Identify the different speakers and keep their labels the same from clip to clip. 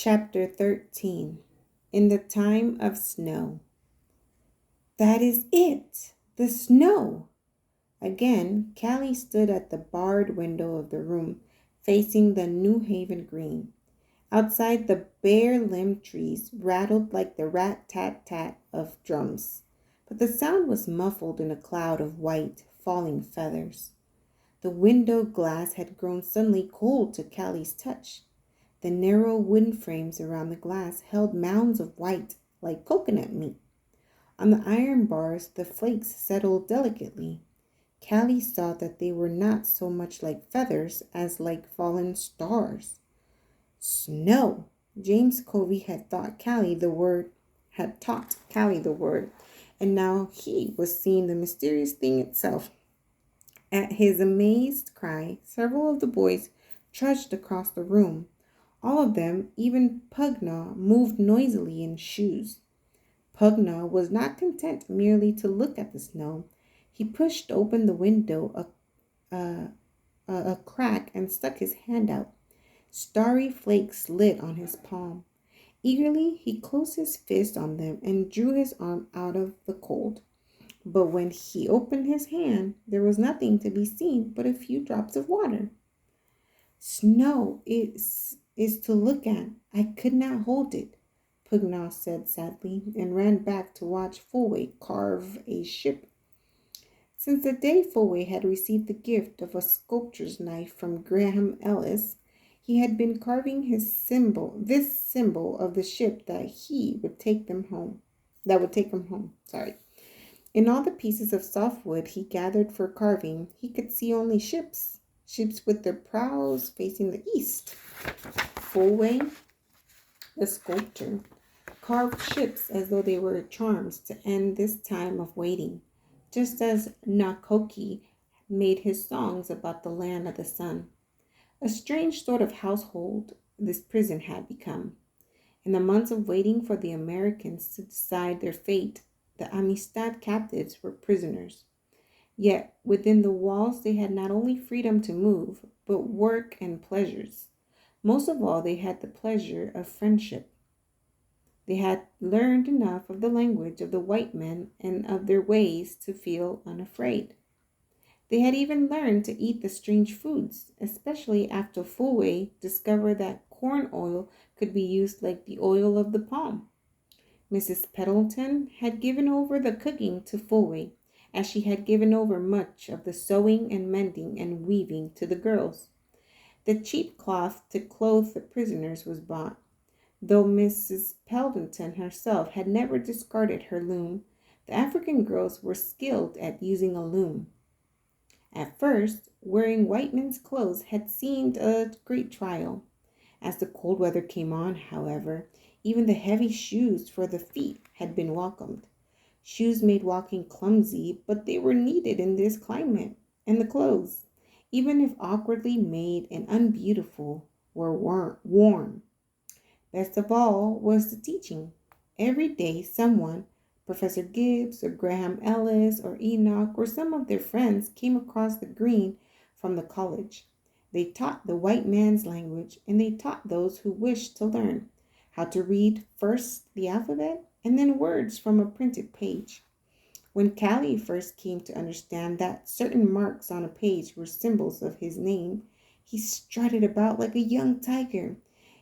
Speaker 1: Chapter 13. In the Time of Snow. That is it! The snow! Again, Callie stood at the barred window of the room, facing the New Haven green. Outside, the bare-limbed trees rattled like the rat-tat-tat of drums, but the sound was muffled in a cloud of white, falling feathers. The window glass had grown suddenly cold to Callie's touch. The narrow wooden frames around the glass held mounds of white, like coconut meat. On the iron bars, the flakes settled delicately. Callie saw that they were not so much like feathers as like fallen stars. Snow! James Covey had taught Callie the word, and now he was seeing the mysterious thing itself. At his amazed cry, several of the boys trudged across the room. All of them, even Pugnaw, moved noisily in shoes. Pugnaw was not content merely to look at the snow. He pushed open the window a crack and stuck his hand out. Starry flakes slid on his palm. Eagerly, he closed his fist on them and drew his arm out of the cold. But when he opened his hand, there was nothing to be seen but a few drops of water. Snow is to look at. I could not hold it, Pugnaw said sadly, and ran back to watch Fulway carve a ship. Since the day Fulway had received the gift of a sculptor's knife from Graham Ellis, he had been carving this symbol of the ship that would take him home. In all the pieces of softwood he gathered for carving, he could see only ships with their prows facing the east. Fulway, the sculptor, carved ships as though they were charms to end this time of waiting, just as Nakoki made his songs about the land of the sun. A strange sort of household this prison had become. In the months of waiting for the Americans to decide their fate, the Amistad captives were prisoners. Yet within the walls they had not only freedom to move, but work and pleasures. Most of all, they had the pleasure of friendship. They had learned enough of the language of the white men and of their ways to feel unafraid. They had even learned to eat the strange foods, especially after Fulway discovered that corn oil could be used like the oil of the palm. Mrs. Pendleton had given over the cooking to Fulway, as she had given over much of the sewing and mending and weaving to the girls. The cheap cloth to clothe the prisoners was bought. Though Mrs. Pendleton herself had never discarded her loom, the African girls were skilled at using a loom. At first, wearing white men's clothes had seemed a great trial. As the cold weather came on, however, even the heavy shoes for the feet had been welcomed. Shoes made walking clumsy, but they were needed in this climate, and the clothes, even if awkwardly made and unbeautiful, were worn. Best of all was the teaching. Every day someone, Professor Gibbs or Graham Ellis or Enoch or some of their friends came across the green from the college. They taught the white man's language, and they taught those who wished to learn how to read first the alphabet and then words from a printed page. When Callie first came to understand that certain marks on a page were symbols of his name, he strutted about like a young tiger.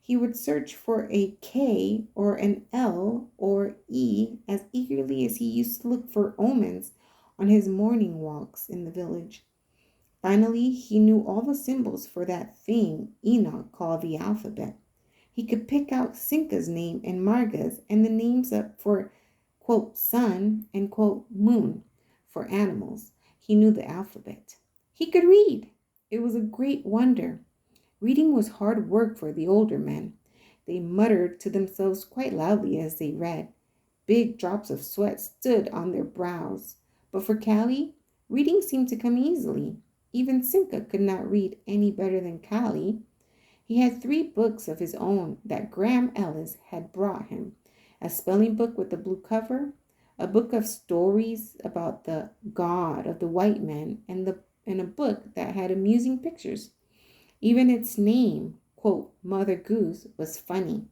Speaker 1: He would search for a K or an L or E as eagerly as he used to look for omens on his morning walks in the village. Finally, he knew all the symbols for that thing Enoch called the alphabet. He could pick out Cinque's name and Marga's and the names for, quote, sun and, quote, moon for animals. He knew the alphabet. He could read. It was a great wonder. Reading was hard work for the older men. They muttered to themselves quite loudly as they read. Big drops of sweat stood on their brows. But for Callie, reading seemed to come easily. Even Cinque could not read any better than Callie. He had 3 books of his own that Graham Ellis had brought him. A spelling book with a blue cover, a book of stories about the God of the white man, and a book that had amusing pictures. Even its name, quote, Mother Goose, was funny.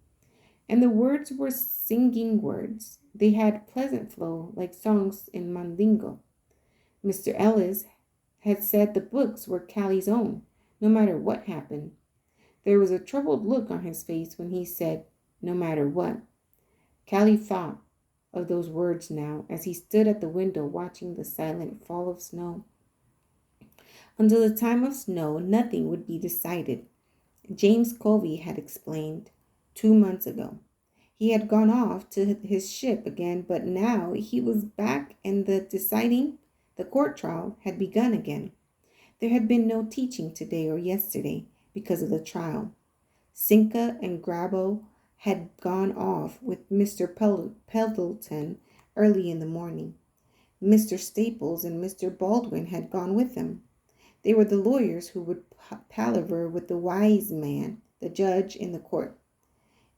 Speaker 1: And the words were singing words. They had pleasant flow, like songs in Mandingo. Mr. Ellis had said the books were Callie's own, no matter what happened. There was a troubled look on his face when he said, no matter what. Callie thought of those words now as he stood at the window watching the silent fall of snow. Until the time of snow, nothing would be decided. James Covey had explained 2 months ago. He had gone off to his ship again, but now he was back and the court trial had begun again. There had been no teaching today or yesterday because of the trial. Cinque and Grabo had gone off with Mr. Pendleton early in the morning. Mr. Staples and Mr. Baldwin had gone with them. They were the lawyers who would palaver with the wise man, the judge in the court.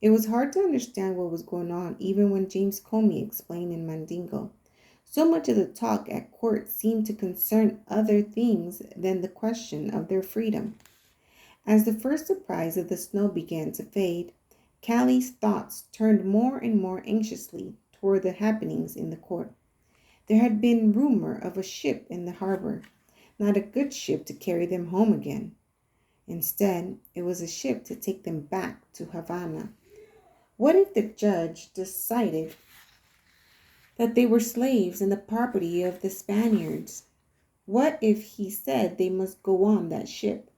Speaker 1: It was hard to understand what was going on, even when James Comey explained in Mandingo. So much of the talk at court seemed to concern other things than the question of their freedom. As the first surprise of the snow began to fade, Callie's thoughts turned more and more anxiously toward the happenings in the court. There had been rumor of a ship in the harbor, not a good ship to carry them home again. Instead, it was a ship to take them back to Havana. What if the judge decided that they were slaves and the property of the Spaniards? What if he said they must go on that ship?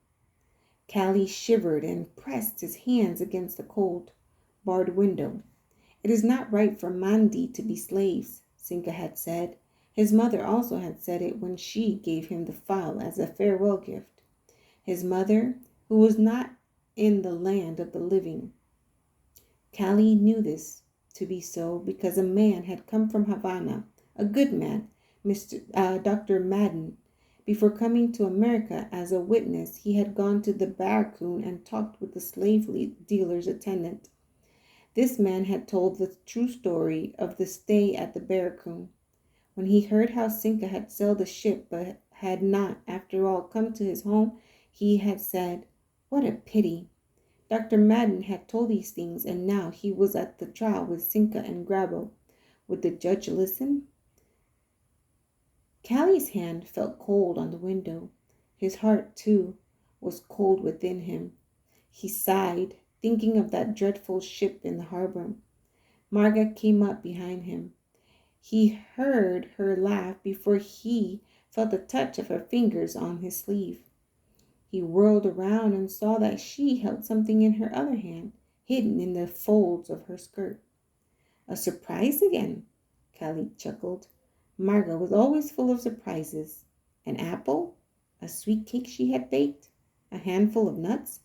Speaker 1: Callie shivered and pressed his hands against the cold, barred window. It is not right for Mandi to be slaves, Cinque had said. His mother also had said it when she gave him the file as a farewell gift. His mother, who was not in the land of the living. Callie knew this to be so because a man had come from Havana, a good man, Dr. Madden. Before coming to America as a witness, he had gone to the barracoon and talked with the slave dealer's attendant. This man had told the true story of the stay at the barracoon. When he heard how Cinque had sailed the ship but had not, after all, come to his home, he had said, "What a pity." Dr. Madden had told these things, and now he was at the trial with Cinque and Grabo. Would the judge listen? Callie's hand felt cold on the window. His heart, too, was cold within him. He sighed, thinking of that dreadful ship in the harbor. Marga came up behind him. He heard her laugh before he felt the touch of her fingers on his sleeve. He whirled around and saw that she held something in her other hand, hidden in the folds of her skirt. A surprise again, Callie chuckled. Marga was always full of surprises. An apple? A sweet cake she had baked? A handful of nuts?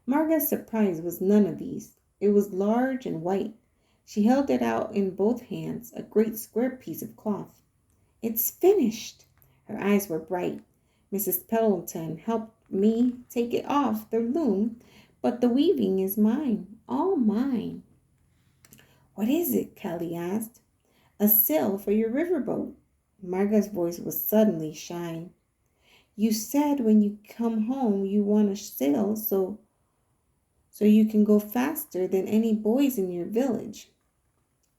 Speaker 1: Marga's surprise was none of these. It was large and white. She held it out in both hands, a great square piece of cloth. "It's finished." Her eyes were bright. "Mrs. Pendleton helped me take it off the loom, but the weaving is mine, all mine." "What is it?" Callie asked. "A sail for your riverboat." Marga's voice was suddenly shy. "You said when you come home you want a sail so you can go faster than any boys in your village."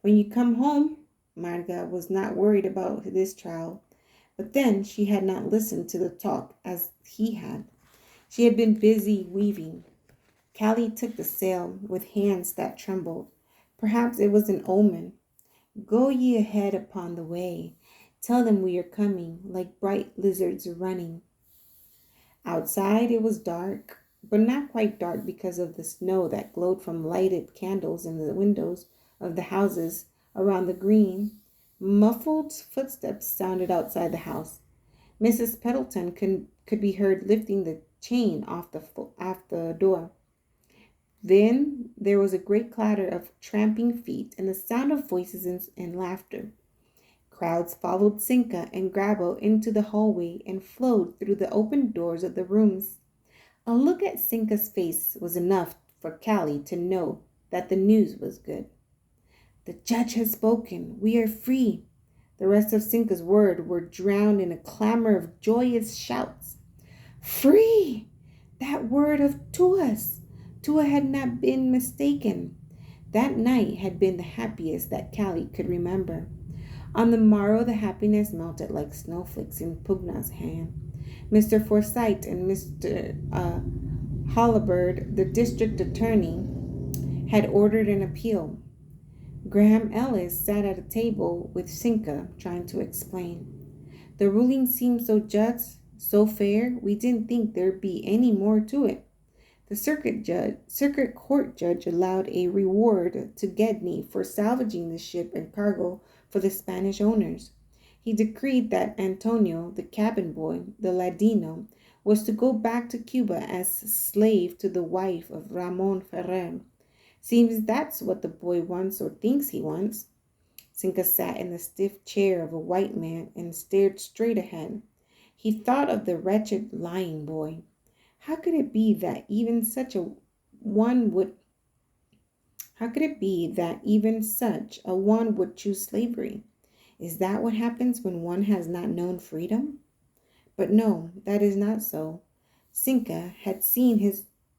Speaker 1: "When you come home." Marga was not worried about this trial, but then she had not listened to the talk as he had. She had been busy weaving. Callie took the sail with hands that trembled. Perhaps it was an omen. "Go ye ahead upon the way. Tell them we are coming, like bright lizards running." Outside it was dark, but not quite dark because of the snow that glowed from lighted candles in the windows of the houses around the green. Muffled footsteps sounded outside the house. Mrs. Pendleton could be heard lifting the chain off the door. Then there was a great clatter of tramping feet and the sound of voices and laughter. Crowds followed Cinque and Grabo into the hallway and flowed through the open doors of the rooms. A look at Cinque's face was enough for Callie to know that the news was good. "The judge has spoken. We are free." The rest of Cinque's words were drowned in a clamor of joyous shouts. Free! That word of Tua's! Tua had not been mistaken. That night had been the happiest that Callie could remember. On the morrow, the happiness melted like snowflakes in Pugna's hand. Mr. Forsyte and Mr. Hollibird, the district attorney, had ordered an appeal. Graham Ellis sat at a table with Cinque, trying to explain. The ruling seemed so just, so fair, we didn't think there'd be any more to it. The circuit court judge allowed a reward to Gedney for salvaging the ship and cargo for the Spanish owners. He decreed that Antonio, the cabin boy, the Ladino, was to go back to Cuba as slave to the wife of Ramon Ferrer. Seems that's what the boy wants or thinks he wants. Cinque sat in the stiff chair of a white man and stared straight ahead. He thought of the wretched lying boy. How could it be that even such a one would choose slavery? Is that what happens when one has not known freedom? But no, that is not so. Cinque had seen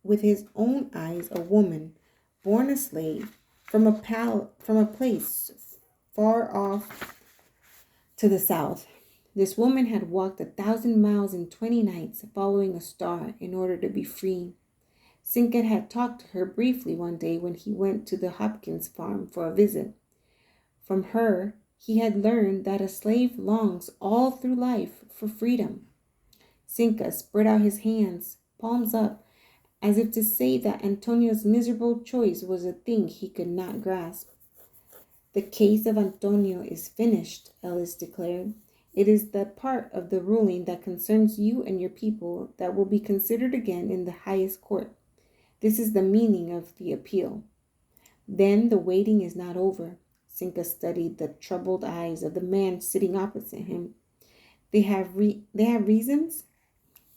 Speaker 1: with his own eyes a woman, born a slave, from a place far off to the south. This woman had walked 1,000 miles in 20 nights, following a star in order to be free. Cinque had talked to her briefly one day when he went to the Hopkins farm for a visit. From her, he had learned that a slave longs all through life for freedom. Cinque spread out his hands, palms up, as if to say that Antonio's miserable choice was a thing he could not grasp. The case of Antonio is finished, Ellis declared. It is the part of the ruling that concerns you and your people that will be considered again in the highest court. This is the meaning of the appeal. Then the waiting is not over. Cinque studied the troubled eyes of the man sitting opposite him. They have reasons?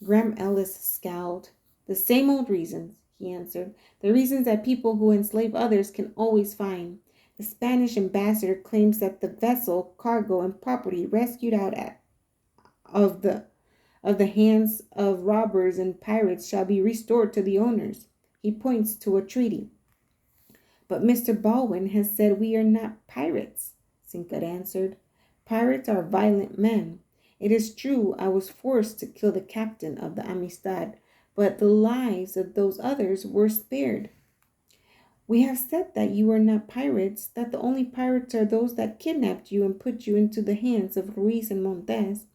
Speaker 1: Graham Ellis scowled. The same old reasons, he answered. The reasons that people who enslave others can always find. The Spanish ambassador claims that the vessel, cargo, and property rescued out of the hands of robbers and pirates shall be restored to the owners. He points to a treaty. But Mr. Baldwin has said we are not pirates, Cinque answered. Pirates are violent men. It is true I was forced to kill the captain of the Amistad, but the lives of those others were spared. We have said that you are not pirates, that the only pirates are those that kidnapped you and put you into the hands of Ruiz and Montes.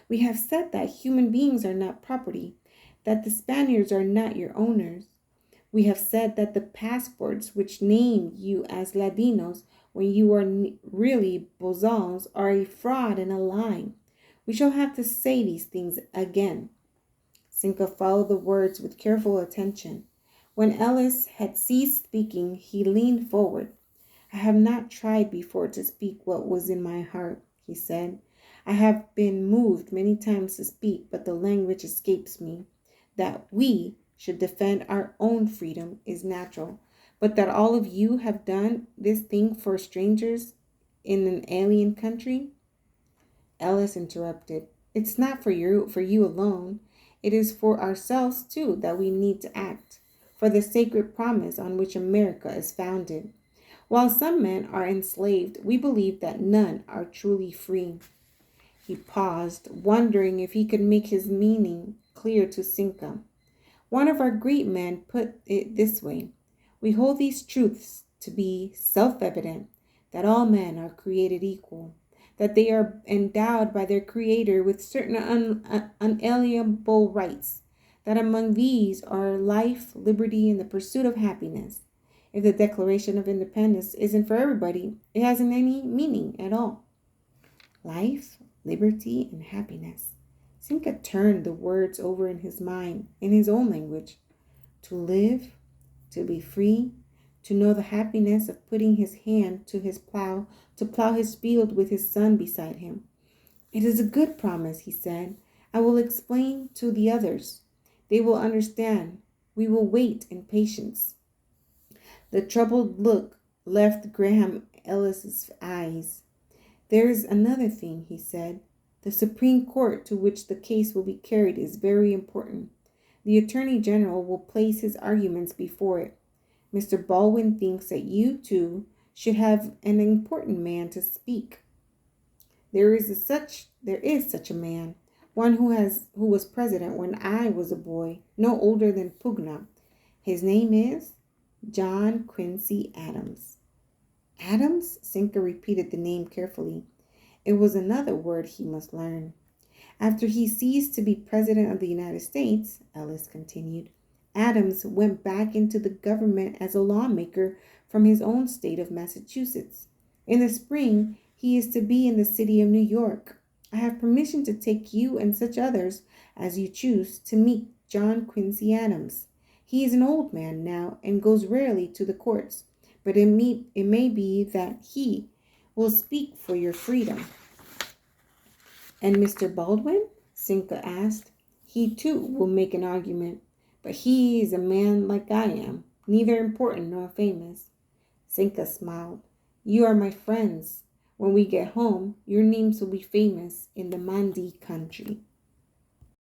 Speaker 1: We have said that human beings are not property, that the Spaniards are not your owners. We have said that the passports which name you as Ladinos when you are really Bozals are a fraud and a lie. We shall have to say these things again. Cinque followed the words with careful attention. When Ellis had ceased speaking, he leaned forward. I have not tried before to speak what was in my heart, he said. I have been moved many times to speak, but the language escapes me. That we should defend our own freedom is natural, but that all of you have done this thing for strangers in an alien country? Ellis interrupted. It's not for you alone. It is for ourselves too that we need to act, for the sacred promise on which America is founded. While some men are enslaved, we believe that none are truly free. He paused, wondering if he could make his meaning clear to Cinque. One of our great men put it this way. We hold these truths to be self-evident, that all men are created equal, that they are endowed by their Creator with certain unalienable rights, that among these are life, liberty, and the pursuit of happiness. If the Declaration of Independence isn't for everybody, it hasn't any meaning at all. Life, liberty, and happiness. Cinque turned the words over in his mind, in his own language. To live, to be free, to know the happiness of putting his hand to his plow, to plow his field with his son beside him. It is a good promise, he said. I will explain to the others. They will understand. We will wait in patience. The troubled look left Graham Ellis's eyes. There is another thing, he said. The Supreme Court to which the case will be carried is very important. The Attorney General will place his arguments before it. Mr. Baldwin thinks that you two should have an important man to speak. There is such a man, one who was president when I was a boy, no older than Pugna. His name is John Quincy Adams. Adams? Cinque repeated the name carefully. It was another word he must learn. After he ceased to be President of the United States, Ellis continued, Adams went back into the government as a lawmaker from his own state of Massachusetts. In the spring, he is to be in the city of New York. I have permission to take you and such others as you choose to meet John Quincy Adams. He is an old man now and goes rarely to the courts, but it may be that he will speak for your freedom. And Mr. Baldwin? Cinque asked. He too will make an argument, but he is a man like I am, neither important nor famous. Cinque smiled. You are my friends. When we get home, your names will be famous in the Mandi country.